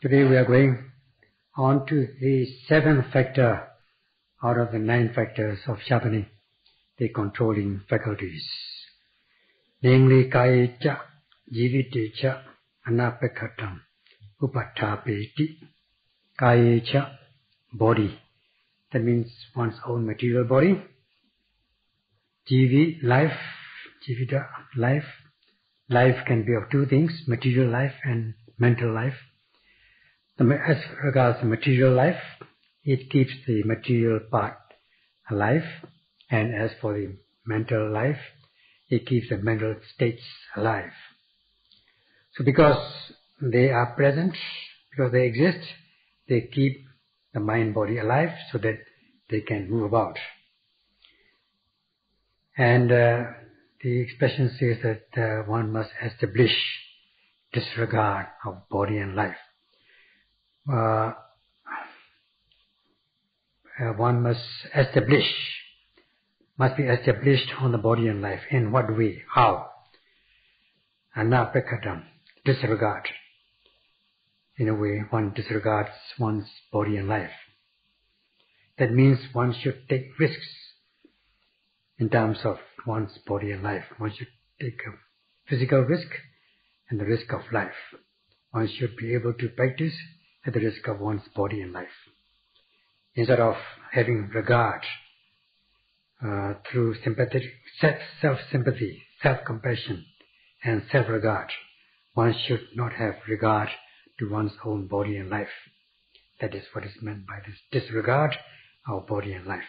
Today we are going on to the seventh factor out of the 9 factors of sharpening the controlling faculties. Namely, Kayecha, Jivitecha, Anapakatam, Upatthapeti. Kayecha, body. That means one's own material body. Jivi, life. Jivita, life. Life can be of 2 things, material life and mental life. As regards the material life, it keeps the material part alive, and as for the mental life, it keeps the mental states alive. So because they are present, because they exist, they keep the mind-body alive so that they can move about. And the expression says that one must establish disregard of body and life. One must be established on the body and life. In what way? How? Anapakatam, disregard. In a way, one disregards one's body and life. That means one should take risks in terms of one's body and life. One should take a physical risk and the risk of life. One should be able to practice at the risk of one's body and life. Instead of having regard through self-sympathy, self-compassion, and self-regard, one should not have regard to one's own body and life. That is what is meant by this disregard of body and life.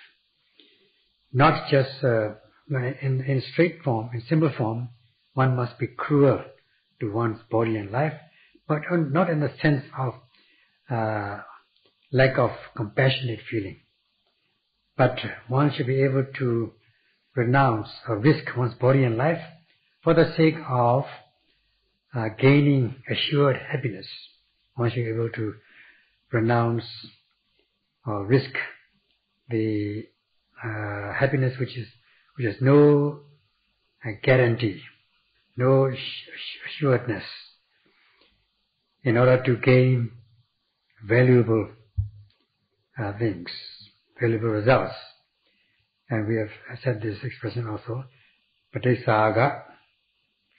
Not just in straight form, in simple form, one must be cruel to one's body and life, but not in the sense of lack of compassionate feeling. But one should be able to renounce or risk one's body and life for the sake of gaining assured happiness. One should be able to renounce or risk the happiness which has no guarantee, no assuredness, in order to gain valuable things, valuable results. And we have said this expression also, Patisaga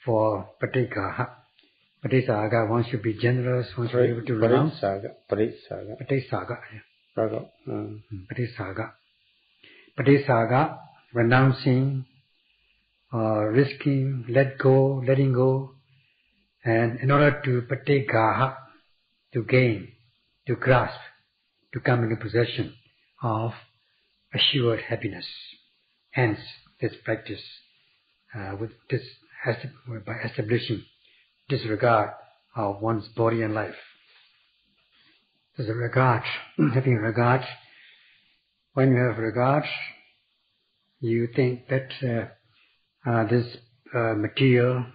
for Patikaha. Patisaga, one should be generous, one should be able to renounce. Patisaga. Patisaga, renouncing, risking, letting go, and in order to patikaha, to gain, to grasp, to come into possession of assured happiness. Hence, this practice by establishing disregard of one's body and life. Disregard, having regard. When you have regard, you think that this material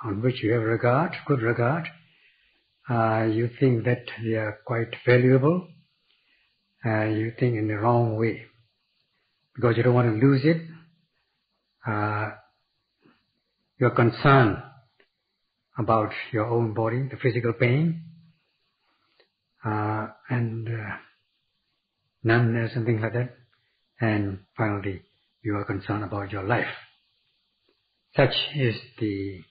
on which you have regard, good regard, you think that they are quite valuable, you think in the wrong way. Because you don't want to lose it, you're concerned about your own body, the physical pain, and numbness and things like that. And finally, you are concerned about your life. Such is the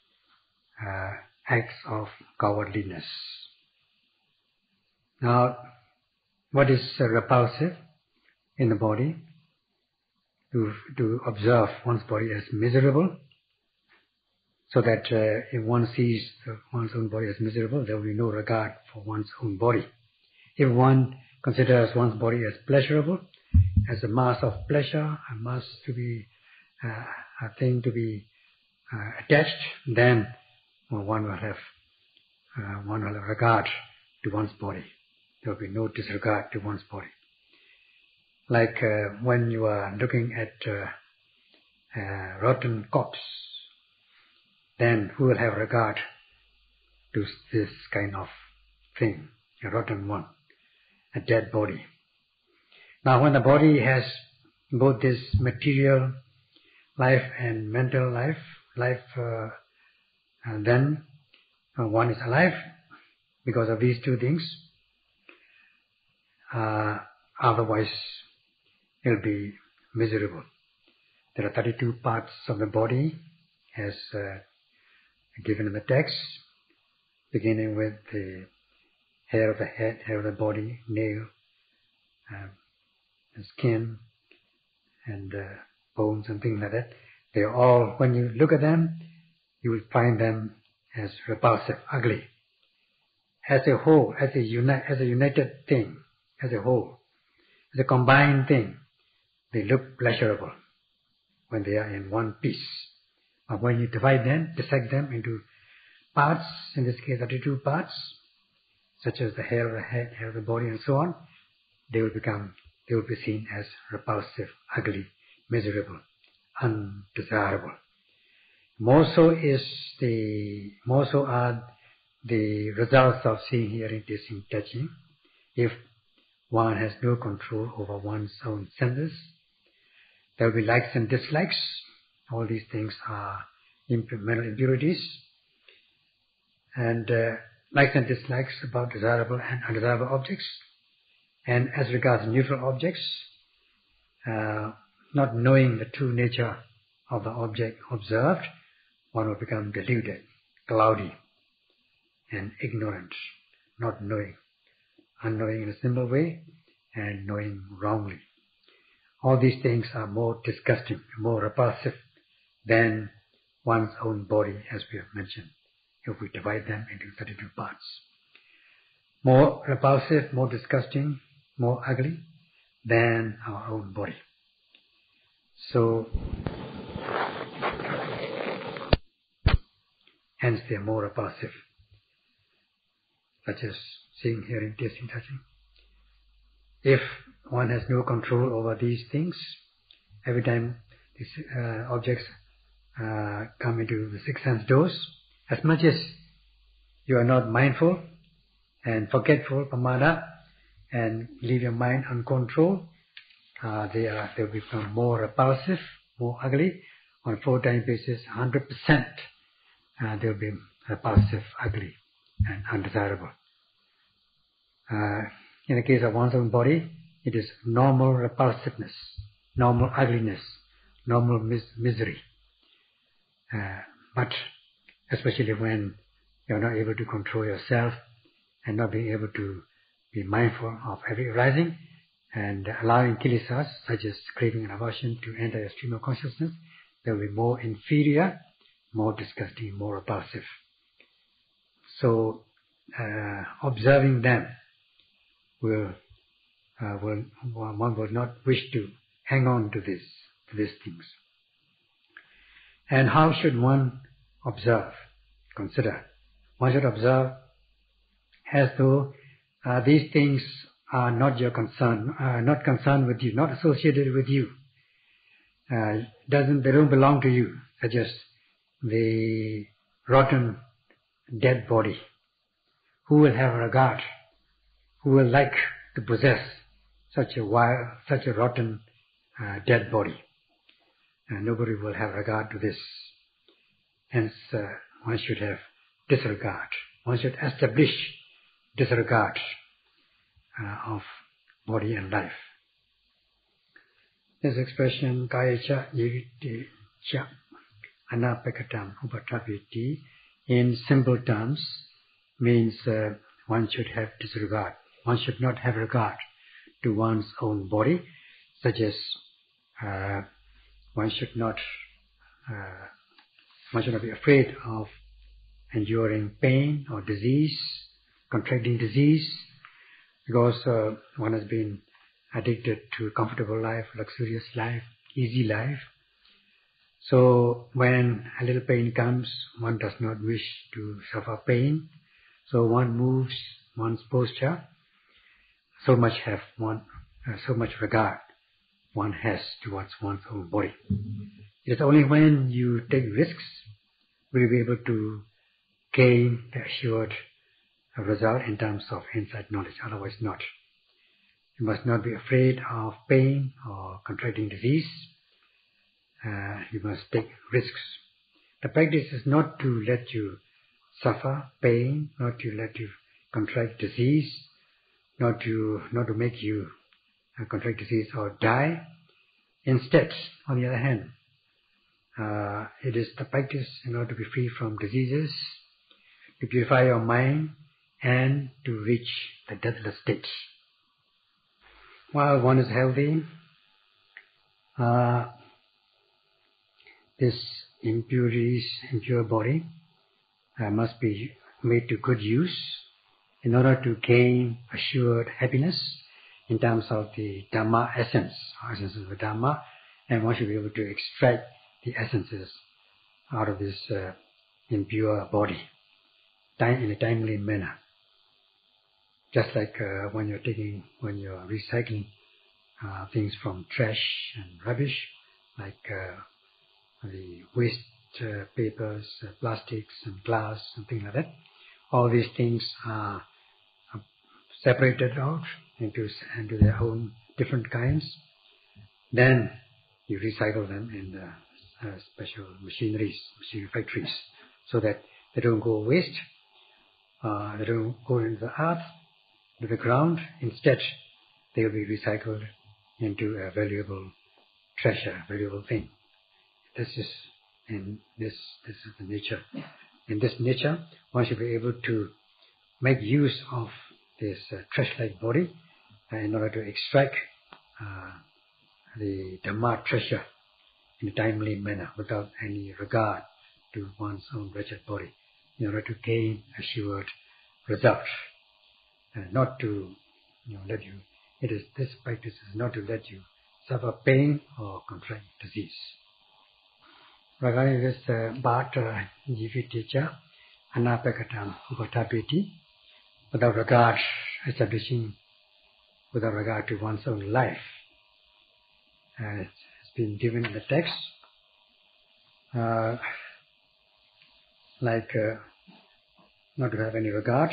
acts of cowardliness. Now, what is repulsive in the body? To observe one's body as miserable, so that if one sees one's own body as miserable, there will be no regard for one's own body. If one considers one's body as pleasurable, as a mass of pleasure, a mass to be, a thing to be attached, then one will have regard to one's body. There will be no disregard to one's body. Like when you are looking at a rotten corpse, then who will have regard to this kind of thing, a rotten one, a dead body? Now when the body has both this material life and mental life, then one is alive because of these 2 things, Otherwise, you'll be miserable. There are 32 parts of the body, as given in the text, beginning with the hair of the head, hair of the body, nail, skin, and bones and things like that. They are all, when you look at them, you will find them as repulsive, ugly. As a whole, as a united thing, as a whole, as a combined thing, they look pleasurable when they are in one piece. But when you divide them, dissect them into parts, in this case 32 parts, such as the hair of the head, hair of the body, and so on, they will be seen as repulsive, ugly, miserable, undesirable. More so are the results of seeing, hearing, tasting, touching. If one has no control over one's own senses, there will be likes and dislikes. All these things are mental impurities. And likes and dislikes about desirable and undesirable objects. And as regards neutral objects, not knowing the true nature of the object observed, one will become deluded, cloudy, and ignorant, not knowing. Unknowing in a simple way, and knowing wrongly. All these things are more disgusting, more repulsive than one's own body, as we have mentioned, if we divide them into 32 parts. More repulsive, more disgusting, more ugly than our own body. So, hence they are more repulsive, such as seeing, hearing, tasting, touching. If one has no control over these things, every time these objects come into the six sense doors, as much as you are not mindful and forgetful, pamada, and leave your mind uncontrolled, they will become more repulsive, more ugly. On a 4-time basis, 100%, they will be repulsive, ugly, and undesirable. In the case of one's own body, it is normal repulsiveness, normal ugliness, normal misery. But especially when you are not able to control yourself and not being able to be mindful of every arising and allowing kilesas, such as craving and aversion, to enter your stream of consciousness, they will be more inferior, more disgusting, more repulsive. So, observing them one will not wish to hang on to these things. And how should one observe? Consider. One should observe as though these things are not your concern, not concerned with you, not associated with you. They don't belong to you, such as the rotten dead body. Who will have regard? Who will like to possess such a rotten dead body? Nobody will have regard to this. Hence, one should have disregard. One should establish disregard of body and life. This expression, kaya cha yiviti cha anapakatam upatapiti, in simple terms, means one should have disregard. One should not have regard to one's own body, such as one should not be afraid of enduring pain or disease, contracting disease, because one has been addicted to comfortable life, luxurious life, easy life. So when a little pain comes, one does not wish to suffer pain, so one moves one's posture. So much regard one has towards one's own body. It is only when you take risks will you be able to gain the assured result in terms of insight knowledge, otherwise not. You must not be afraid of pain or contracting disease. You must take risks. The practice is not to let you suffer pain, not to let you contract disease, not to make you contract disease or die. Instead, on the other hand, it is the practice in order to be free from diseases, to purify your mind, and to reach the deathless state. While one is healthy, this impure body must be made to good use in order to gain assured happiness in terms of the Dhamma essences of the Dhamma, and one should be able to extract the essences out of this impure body in a timely manner. Just like when you're recycling things from trash and rubbish, like the waste papers, plastics and glass and things like that. All these things are separated out into their own different kinds. Then you recycle them in the special machinery factories, so that they don't go waste, they don't go into the earth, to the ground. Instead, they will be recycled into a valuable treasure, valuable thing. This is the nature. In this nature, one should be able to make use of this trash-like body in order to extract the Dhamma treasure in a timely manner, without any regard to one's own wretched body, in order to gain assured result. Not to let you. This practice is not to let you suffer pain or contract disease. Regarding this bhata jivitecha anapakatam upatapiti, without regard to one's own life, it's been given in the text, not to have any regard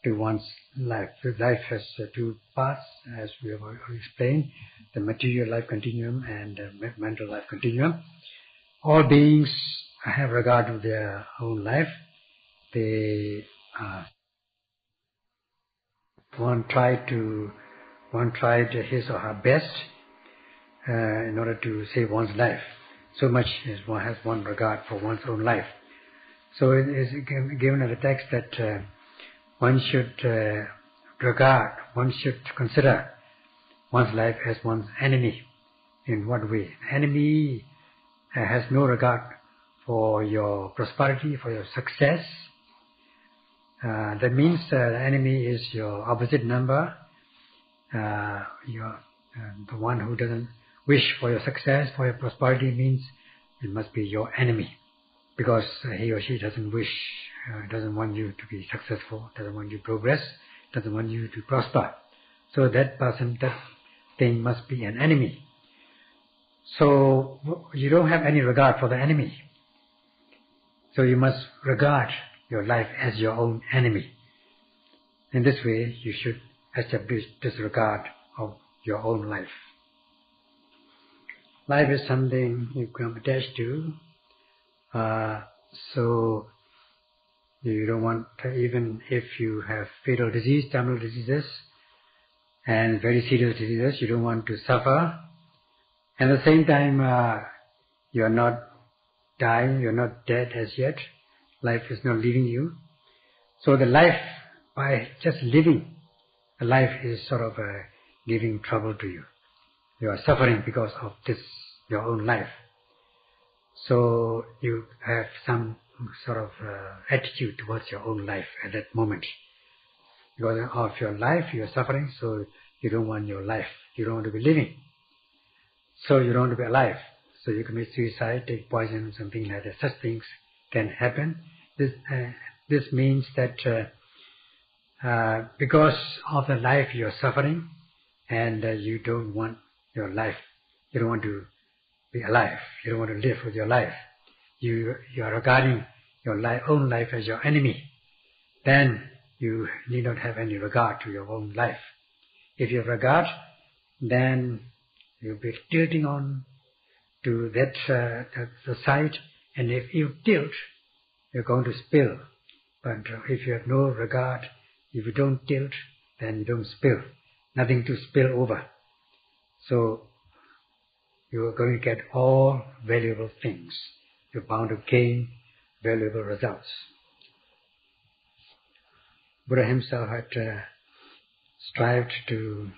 to one's life. Life has two parts, as we have already explained, the material life continuum and the mental life continuum. All beings have regard to their own life. They one tried his or her best in order to save one's life. So much as one has one regard for one's own life. So it is given in the text that one should consider one's life as one's enemy. In what way? Enemy has no regard for your prosperity, for your success. That means the enemy is your opposite number. The one who doesn't wish for your success, for your prosperity, means it must be your enemy, because he or she doesn't wish, doesn't want you to be successful, doesn't want you to progress, doesn't want you to prosper. So that person, that thing must be an enemy. So you don't have any regard for the enemy. So you must regard your life as your own enemy. In this way, you should establish disregard of your own life. Life is something you become attached to. So you don't want, even if you have fatal disease, terminal diseases, and very serious diseases, you don't want to suffer. And at the same time, you are not dying, you are not dead as yet. Life is not leaving you. So the life, by just living, the life is sort of giving trouble to you. You are suffering because of this, your own life. So you have some sort of attitude towards your own life at that moment. Because of your life, you are suffering, so you don't want your life. You don't want to be living. So you don't want to be alive. So you commit suicide, take poison, something like that. Such things can happen. This means that because of the life you are suffering, and you don't want your life, you don't want to be alive, you don't want to live with your life, you are regarding your own life as your enemy, then you need not have any regard to your own life. If you have regard, then you'll be tilting on to the side, and if you tilt, you're going to spill. But if you have no regard, if you don't tilt, then you don't spill, nothing to spill over. So you are going to get all valuable things. You're bound to gain valuable results. Buddha himself had strived to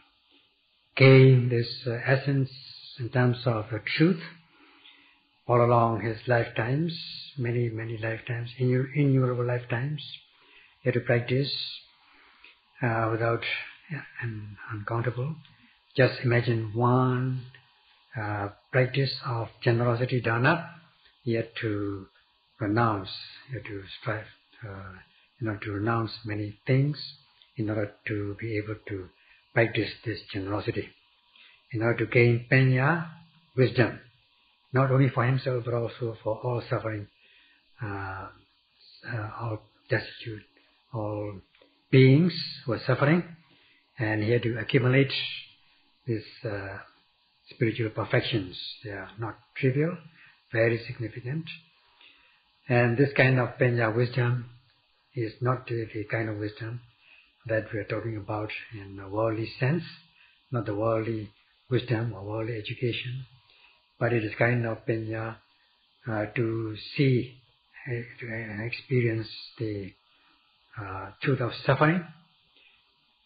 gain this essence in terms of truth all along his lifetimes, many lifetimes, innumerable lifetimes. He had to practice without uncountable. Just imagine one practice of generosity done up. He had to renounce, he had to strive in order to renounce many things in order to be able to practice this generosity. In order to gain paññā, wisdom, not only for himself but also for all suffering, all destitute, all beings who are suffering, and he had to accumulate these spiritual perfections. They are not trivial, very significant. And this kind of paññā wisdom is not the kind of wisdom that we are talking about in a worldly sense, not the worldly wisdom or worldly education, but it is kind of paññā to see, to experience the truth of suffering,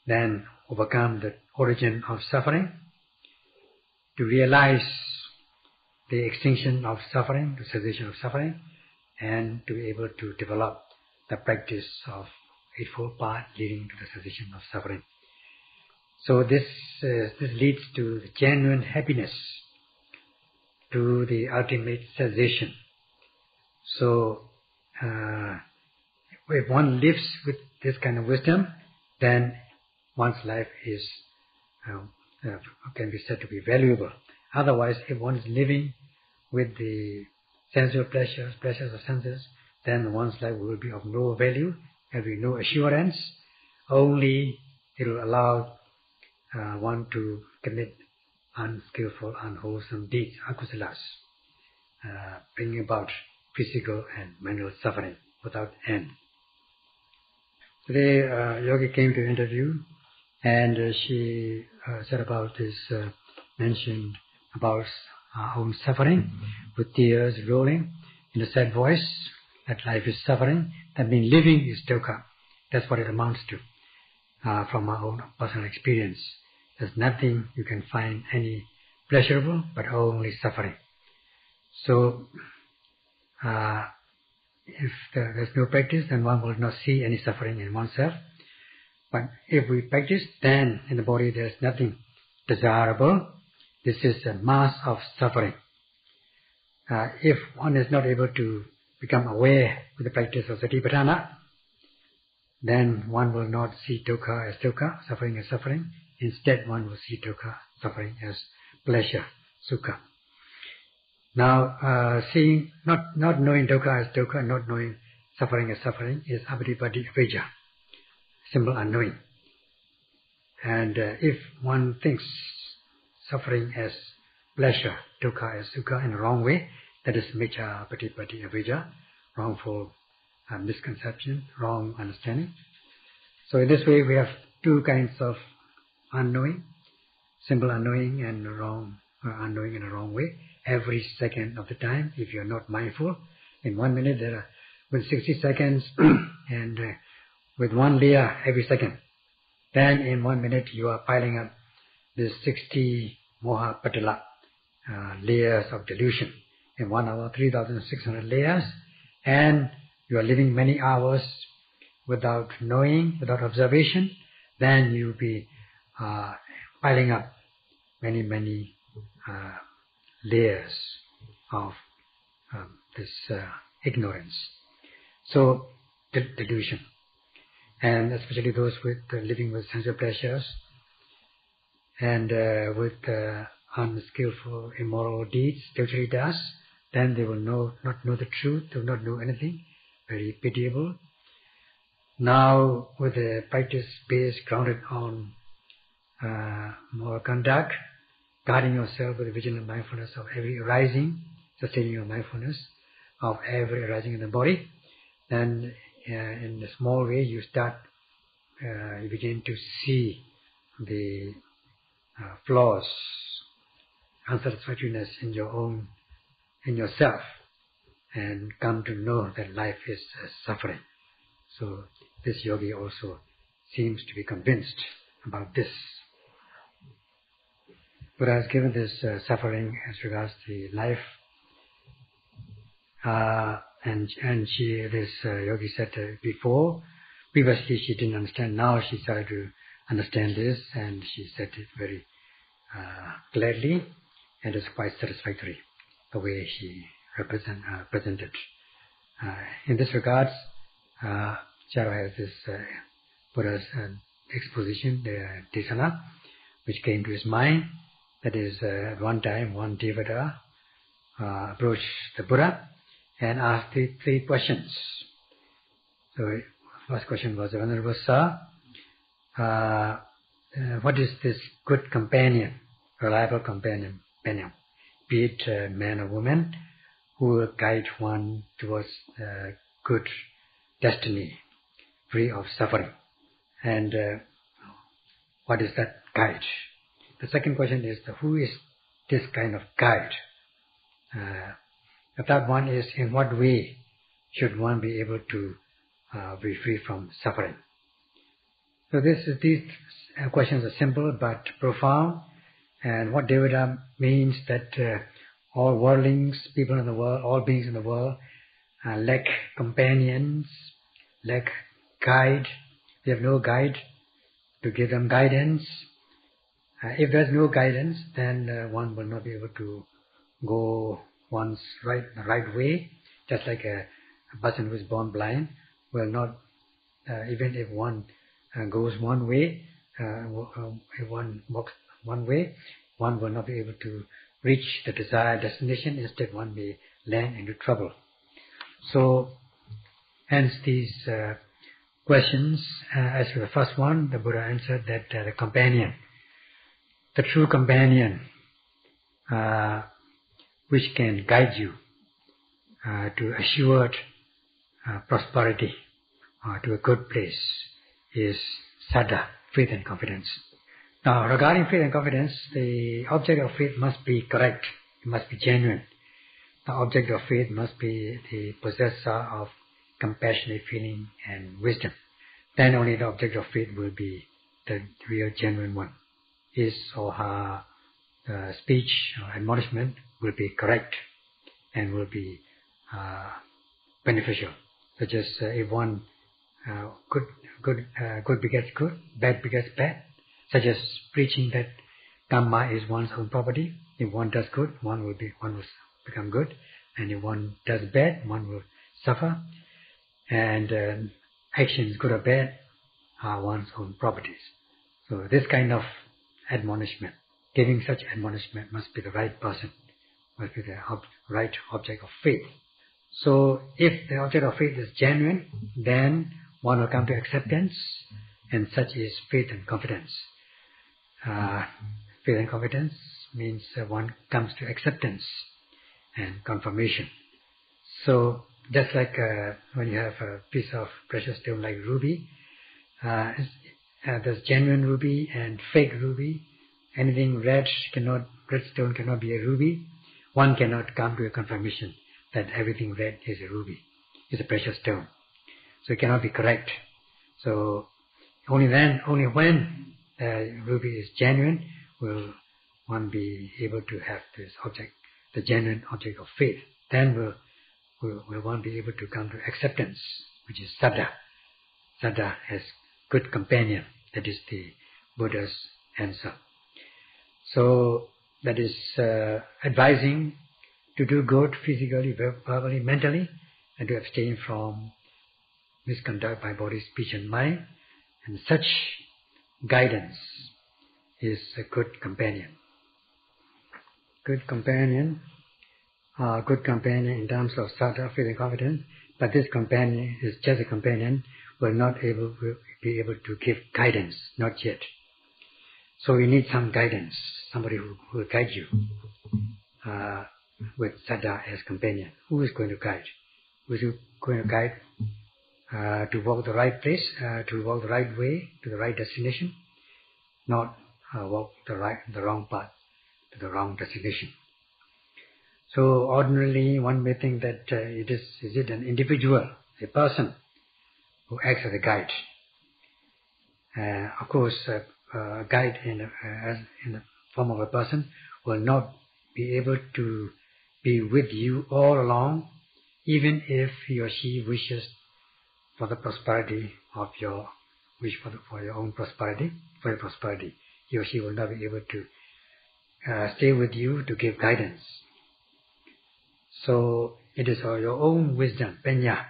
then overcome the origin of suffering, to realize the extinction of suffering, the cessation of suffering, and to be able to develop the practice of Eightfold Path leading to the cessation of suffering. So this leads to the genuine happiness, to the ultimate cessation. So if one lives with this kind of wisdom, then one's life is can be said to be valuable. Otherwise, if one is living with the sensual pleasures of senses, then one's life will be of no value, there will be no assurance. Only it will allow one to commit unskillful, unwholesome deeds, akusalas, bringing about physical and mental suffering without end. Today, Yogi came to interview, and she said about this, mentioned about our own suffering, with tears rolling in a sad voice, that life is suffering. That means living is dukkha. That's what it amounts to, from our own personal experience. There's nothing you can find any pleasurable, but only suffering. So, if there's no practice, then one will not see any suffering in oneself. But if we practice, then in the body there's nothing desirable. This is a mass of suffering. If one is not able to become aware with the practice of Satipatthana, then one will not see dukkha as dukkha, suffering as suffering. Instead, one will see dukkha, suffering, as pleasure, sukha. Now, seeing, not knowing dukkha as dukkha, not knowing suffering as suffering, is abhidipati avijja, simple unknowing. And if one thinks suffering as pleasure, dukkha as sukha, in the wrong way, that is miccha patipati avijja, wrongful misconception, wrong understanding. So in this way, we have two kinds of unknowing, simple unknowing and wrong unknowing in a wrong way. Every second of the time, if you are not mindful, in 1 minute there are with 60 seconds and with 1 layer every second, then in 1 minute you are piling up this 60 moha patala layers of delusion. In 1 hour, 3,600 layers, and you are living many hours without knowing, without observation, then you will be piling up many layers of this ignorance. So, delusion. And especially those with living with sensual pleasures and with unskillful, immoral deeds, does, then they will not know the truth, they will not know anything. Very pitiable. Now, with a practice based, grounded on moral conduct, guarding yourself with a vigilant mindfulness of every arising, sustaining your mindfulness of every arising in the body, then in a small way you start you begin to see the flaws, unsatisfactoriness in yourself, and come to know that life is suffering. So this yogi also seems to be convinced about this. Buddha has given this suffering as regards the life, and this yogi said before, previously she didn't understand. Now she started to understand this, and she said it very clearly, and it's quite satisfactory the way she presented. In this regards, Sayadaw has this Buddha's exposition, the Desana, which came to his mind. That is, at one time, one Devata approached the Buddha and asked three questions. So, first question was, Venerable Sir, what is this good companion, reliable companion, be it man or woman, who will guide one towards good destiny, free of suffering? And what is that guide? The second question is, who is this kind of guide? The third one is, in what way should one be able to be free from suffering? So these questions are simple but profound. And what Devata means that all worldlings, people in the world, all beings in the world lack companions, lack guide. They have no guide to give them guidance. If there's no guidance, then one will not be able to go one's the right way. Just like a person who is born blind will not, even if one goes one way, if one walks one way, one will not be able to reach the desired destination. Instead, one may land into trouble. So, hence these questions. As for the first one, the Buddha answered that the companion, the true companion, which can guide you to assured prosperity, to a good place, is saddha, faith and confidence. Now, regarding faith and confidence, the object of faith must be correct. It must be genuine. The object of faith must be the possessor of compassionate feeling and wisdom. Then only the object of faith will be the real genuine one. His or her speech or admonishment will be correct and will be beneficial. Such as if one good begets good, bad begets bad. Such as preaching that Dhamma is one's own property. If one does good, one will become good, and if one does bad, one will suffer. And actions, good or bad, are one's own properties. So this kind of admonishment, giving such admonishment, must be the right person, must be the right object of faith. So if the object of faith is genuine, then one will come to acceptance, and such is faith and confidence. Faith and confidence means one comes to acceptance and confirmation. So just like when you have a piece of precious stone like ruby, there's genuine ruby and fake ruby. Anything red stone cannot be a ruby. One cannot come to a confirmation that everything red is a ruby, is a precious stone. So it cannot be correct. So only when ruby is genuine will one be able to have this object, the genuine object of faith. Then will one be able to come to acceptance, which is saddha. Saddha as good companion. That is the Buddha's answer. So that is advising to do good physically, verbally, mentally, and to abstain from misconduct by body, speech and mind. And such guidance is a good companion. Good companion in terms of saddha, faith and confidence, but this companion is just a companion, will not be able to give guidance, not yet. So you need some guidance, somebody who will guide you with saddha as companion. Who is going to guide? Who is going to guide to walk the right place, to walk the right way to the right destination, not walk the wrong path to the wrong destination. So ordinarily one may think that is it an individual, a person who acts as a guide. Of course, a guide in the form of a person will not be able to be with you all along, even if he or she wishes for the prosperity of your for your own prosperity, for your prosperity. He or she will not be able to stay with you to give guidance. So it is your own wisdom, paññā,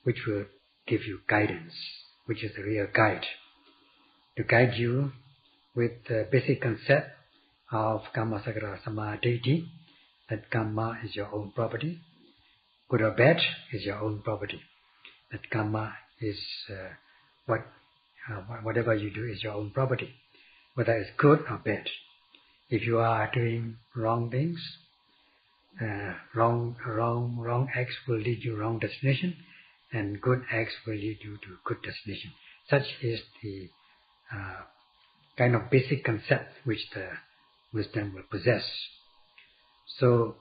which will give you guidance, which is the real guide, to guide you with the basic concept of Kammasakara Samadhi, that karma is your own property, good or bad is your own property, that karma is whatever you do is your own property, whether it's good or bad. If you are doing wrong things, wrong acts will lead you wrong destination, and good acts will lead you to good destination. Such is the kind of basic concept which the wisdom will possess. So,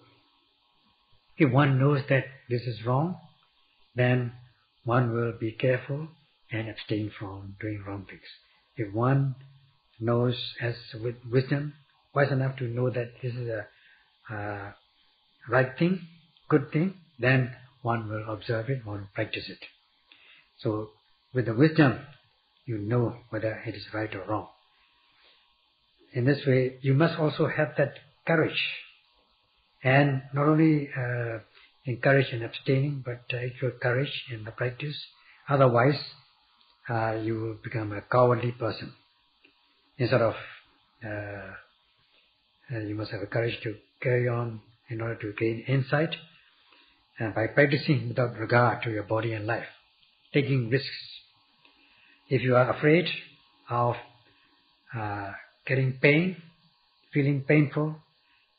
if one knows that this is wrong, then one will be careful and abstain from doing wrong things. If one knows, as with wisdom, wise enough to know that this is a right thing, good thing, then one will observe it, one will practice it. So, with the wisdom, you know whether it is right or wrong. In this way, you must also have that courage, and not only encourage in abstaining, but actual courage in the practice. Otherwise, you will become a cowardly person. Instead of, you must have the courage to carry on in order to gain insight, and by practicing without regard to your body and life, taking risks. If you are afraid of getting pain, feeling painful,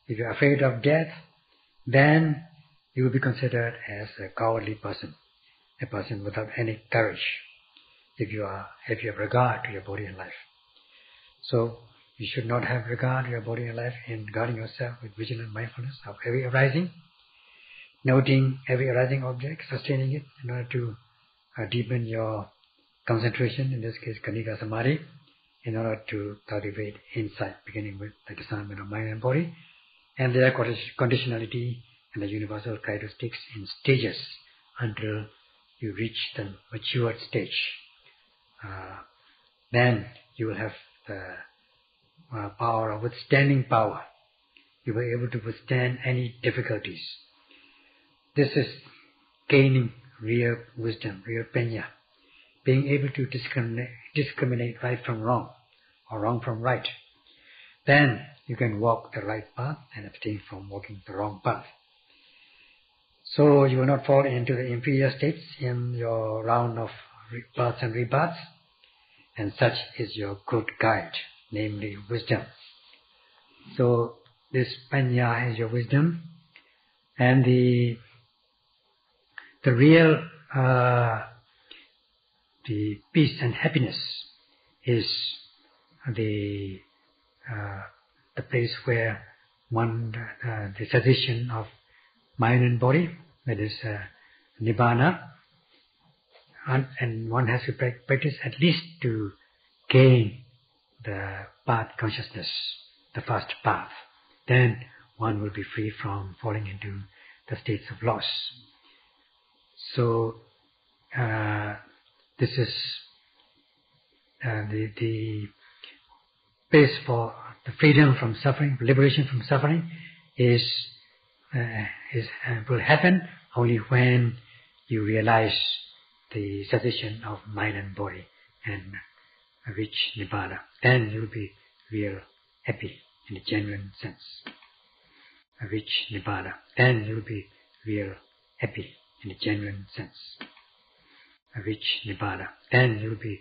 if you are afraid of death, then you will be considered as a cowardly person, a person without any courage, if you have regard to your body and life. So you should not have regard to your body and life in guarding yourself with vigilant mindfulness of every arising, noting every arising object, sustaining it in order to deepen your concentration, in this case Kanika Samadhi, in order to cultivate insight, beginning with the discernment of mind and body, and their conditionality and the universal characteristics in stages until you reach the matured stage. Then you will have the power of withstanding power. You will be able to withstand any difficulties. This is gaining real wisdom, real paññā, being able to discriminate right from wrong, or wrong from right. Then you can walk the right path and abstain from walking the wrong path. So you will not fall into the inferior states in your round of births and rebirths, and such is your good guide, namely wisdom. So this paññā is your wisdom, and the real the peace and happiness is the place where the cessation of mind and body, that is nibbana, and one has to practice at least to gain the path consciousness, the first path. Then one will be free from falling into the states of loss. So this is the place for the freedom from suffering, liberation from suffering, will happen only when you realize the cessation of mind and body and reach nibbana. Then you will be real happy in a genuine sense. Reach nibbana. Then you will be real happy in a genuine sense. Reach nibbana. Then you will be